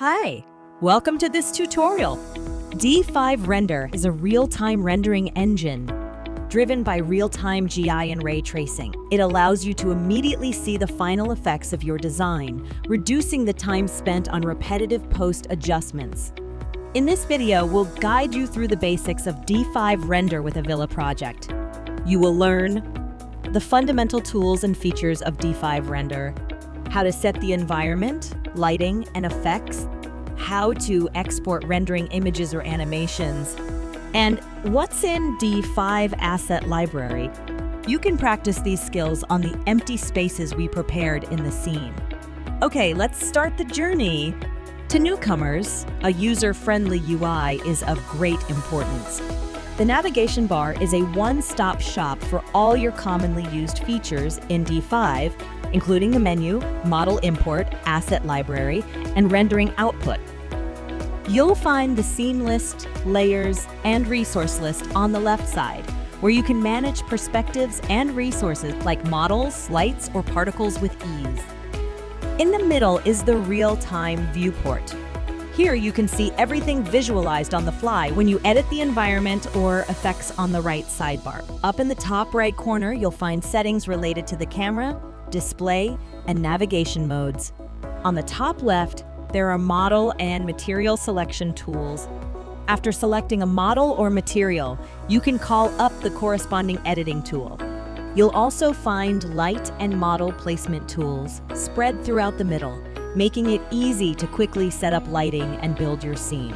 Hi, welcome to this tutorial. D5 Render is a real-time rendering engine driven by real-time GI and ray tracing. It allows you to immediately see the final effects of your design, reducing the time spent on repetitive post adjustments. In this video, we'll guide you through the basics of D5 Render with a Villa project. You will learn the fundamental tools and features of D5 Render, how to set the environment, lighting, and effects, how to export rendering images or animations, and what's in D5 Asset Library. You can practice these skills on the empty spaces we prepared in the scene. Okay, let's start the journey. To newcomers, a user-friendly UI is of great importance. The navigation bar is a one-stop shop for all your commonly used features in D5, including the menu, model import, asset library, and rendering output. You'll find the scene list, layers, and resource list on the left side, where you can manage perspectives and resources like models, lights, or particles with ease. In the middle is the real-time viewport. Here you can see everything visualized on the fly when you edit the environment or effects on the right sidebar. Up in the top right corner, you'll find settings related to the camera, display, and navigation modes. On the top left, there are model and material selection tools. After selecting a model or material, you can call up the corresponding editing tool. You'll also find light and model placement tools spread throughout the middle, making it easy to quickly set up lighting and build your scene.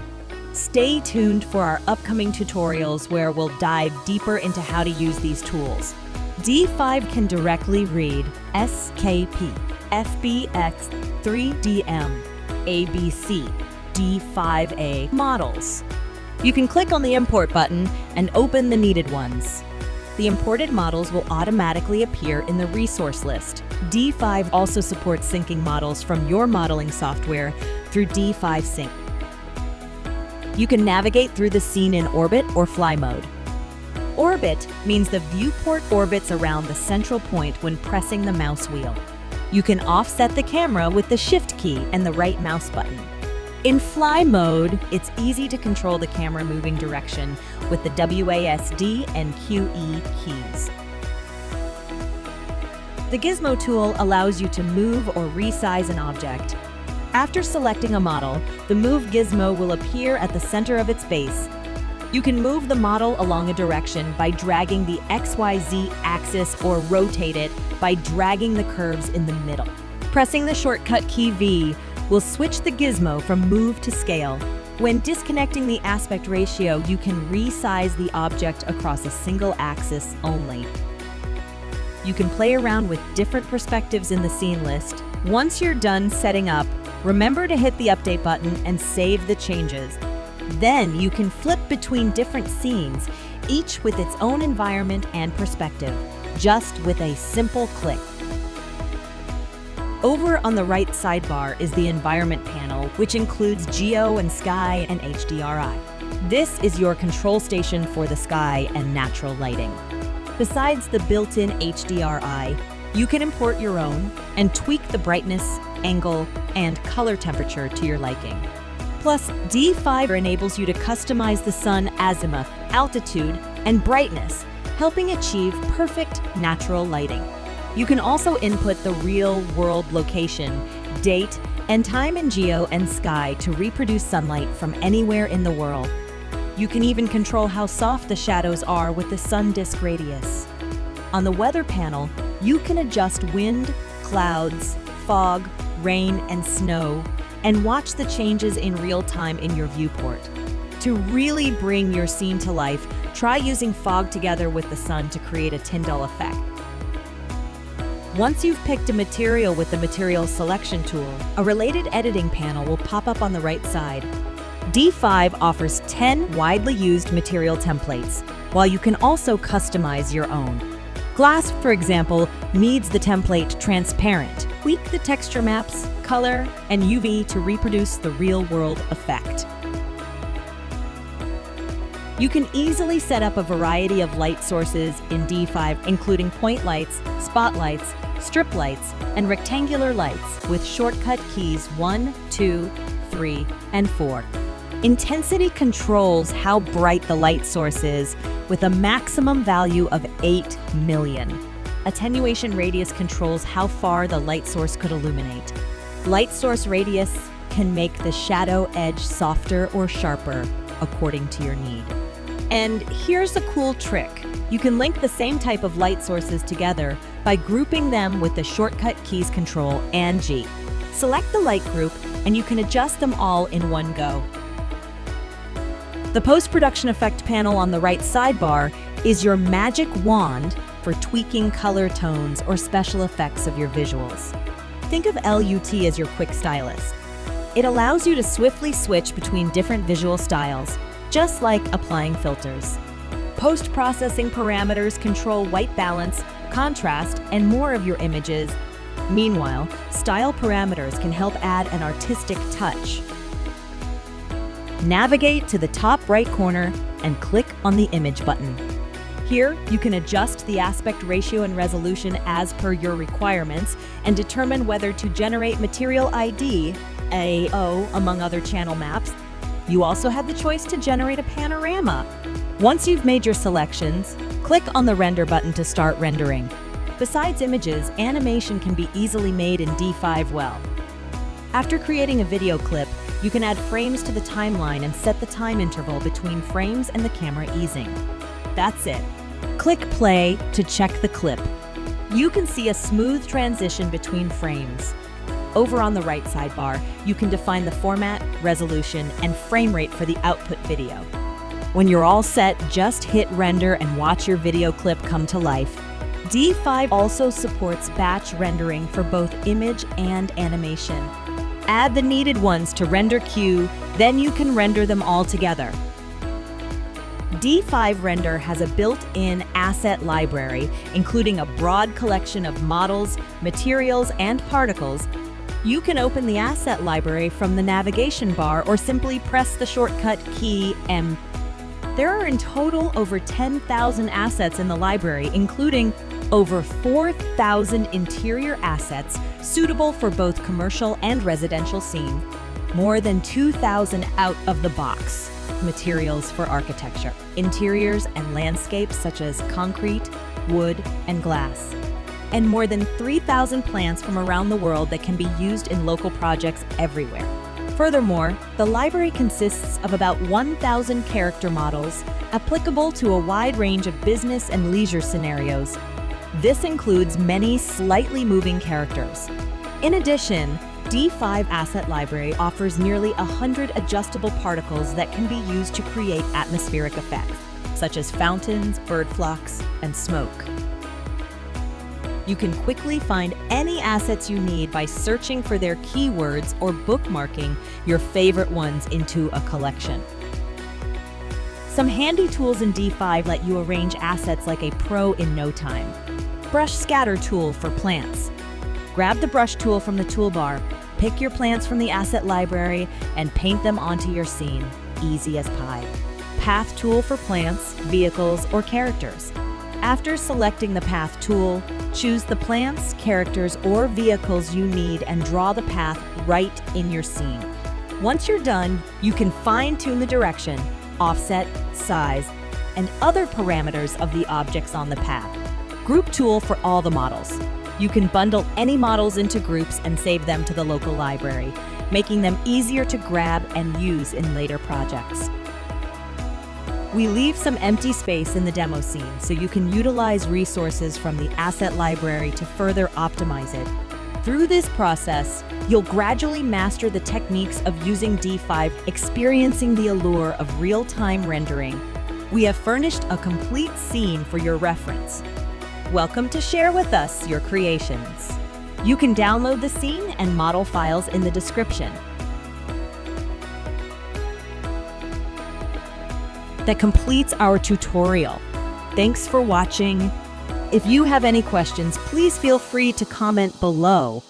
Stay tuned for our upcoming tutorials where we'll dive deeper into how to use these tools. D5 can directly read SKP, FBX, 3DM, ABC, D5A models. You can click on the import button and open the needed ones. The imported models will automatically appear in the resource list. D5 also supports syncing models from your modeling software through D5 Sync. You can navigate through the scene in orbit or fly mode. Orbit means the viewport orbits around the central point when pressing the mouse wheel. You can offset the camera with the Shift key and the right mouse button. In fly mode, it's easy to control the camera moving direction with the WASD and QE keys. The Gizmo tool allows you to move or resize an object. After selecting a model, the Move Gizmo will appear at the center of its base. You can move the model along a direction by dragging the XYZ axis or rotate it by dragging the curves in the middle. Pressing the shortcut key V will switch the gizmo from move to scale. When disconnecting the aspect ratio, you can resize the object across a single axis only. You can play around with different perspectives in the scene list. Once you're done setting up, remember to hit the update button and save the changes. Then you can flip between different scenes, each with its own environment and perspective, just with a simple click. Over on the right sidebar is the environment panel, which includes Geo and Sky and HDRI. This is your control station for the sky and natural lighting. Besides the built-in HDRI, you can import your own and tweak the brightness, angle, and color temperature to your liking. Plus, D5 enables you to customize the sun azimuth, altitude, and brightness, helping achieve perfect natural lighting. You can also input the real-world location, date, and time in Geo and Sky to reproduce sunlight from anywhere in the world. You can even control how soft the shadows are with the sun disk radius. On the weather panel, you can adjust wind, clouds, fog, rain, and snow, and watch the changes in real time in your viewport. To really bring your scene to life, try using fog together with the sun to create a Tyndall effect. Once you've picked a material with the material selection tool, a related editing panel will pop up on the right side. D5 offers 10 widely used material templates, while you can also customize your own. Glass, for example, needs the template transparent. Tweak the texture maps, color, and UV to reproduce the real-world effect. You can easily set up a variety of light sources in D5, including point lights, spotlights, strip lights, and rectangular lights with shortcut keys 1, 2, 3, and 4. Intensity controls how bright the light source is, with a maximum value of 8 million. Attenuation radius controls how far the light source could illuminate. Light source radius can make the shadow edge softer or sharper, according to your need. And here's a cool trick. You can link the same type of light sources together by grouping them with the shortcut keys Control and G. Select the light group, and you can adjust them all in one go. The post-production effect panel on the right sidebar is your magic wand for tweaking color tones or special effects of your visuals. Think of LUT as your quick stylist. It allows you to swiftly switch between different visual styles, just like applying filters. Post-processing parameters control white balance, contrast, and more of your images. Meanwhile, style parameters can help add an artistic touch. Navigate to the top right corner and click on the image button. Here, you can adjust the aspect ratio and resolution as per your requirements and determine whether to generate material ID, AO, among other channel maps. You also have the choice to generate a panorama. Once you've made your selections, click on the Render button to start rendering. Besides images, animation can be easily made in D5 well. After creating a video clip, you can add frames to the timeline and set the time interval between frames and the camera easing. That's it. Click play to check the clip. You can see a smooth transition between frames. Over on the right sidebar, you can define the format, resolution, and frame rate for the output video. When you're all set, just hit render and watch your video clip come to life. D5 also supports batch rendering for both image and animation. Add the needed ones to render queue, then you can render them all together. D5 Render has a built-in asset library, including a broad collection of models, materials, and particles. You can open the asset library from the navigation bar or simply press the shortcut key M. There are in total over 10,000 assets in the library, including over 4,000 interior assets suitable for both commercial and residential scenes, more than 2,000 out-of-the-box materials for architecture, interiors and landscapes such as concrete, wood, and glass, and more than 3,000 plants from around the world that can be used in local projects everywhere. Furthermore, the library consists of about 1,000 character models applicable to a wide range of business and leisure scenarios. This includes many slightly moving characters. In addition, D5 Asset Library offers nearly 100 adjustable particles that can be used to create atmospheric effects, such as fountains, bird flocks, and smoke. You can quickly find any assets you need by searching for their keywords or bookmarking your favorite ones into a collection. Some handy tools in D5 let you arrange assets like a pro in no time. Brush Scatter tool for plants. Grab the brush tool from the toolbar, pick your plants from the asset library, and paint them onto your scene, easy as pie. Path tool for plants, vehicles, or characters. After selecting the path tool, choose the plants, characters, or vehicles you need and draw the path right in your scene. Once you're done, you can fine-tune the direction, offset, size, and other parameters of the objects on the path. Group tool for all the models. You can bundle any models into groups and save them to the local library, making them easier to grab and use in later projects. We leave some empty space in the demo scene so you can utilize resources from the asset library to further optimize it. Through this process, you'll gradually master the techniques of using D5, experiencing the allure of real-time rendering. We have furnished a complete scene for your reference. Welcome to share with us your creations. You can download the scene and model files in the description. That completes our tutorial. Thanks for watching. If you have any questions, please feel free to comment below.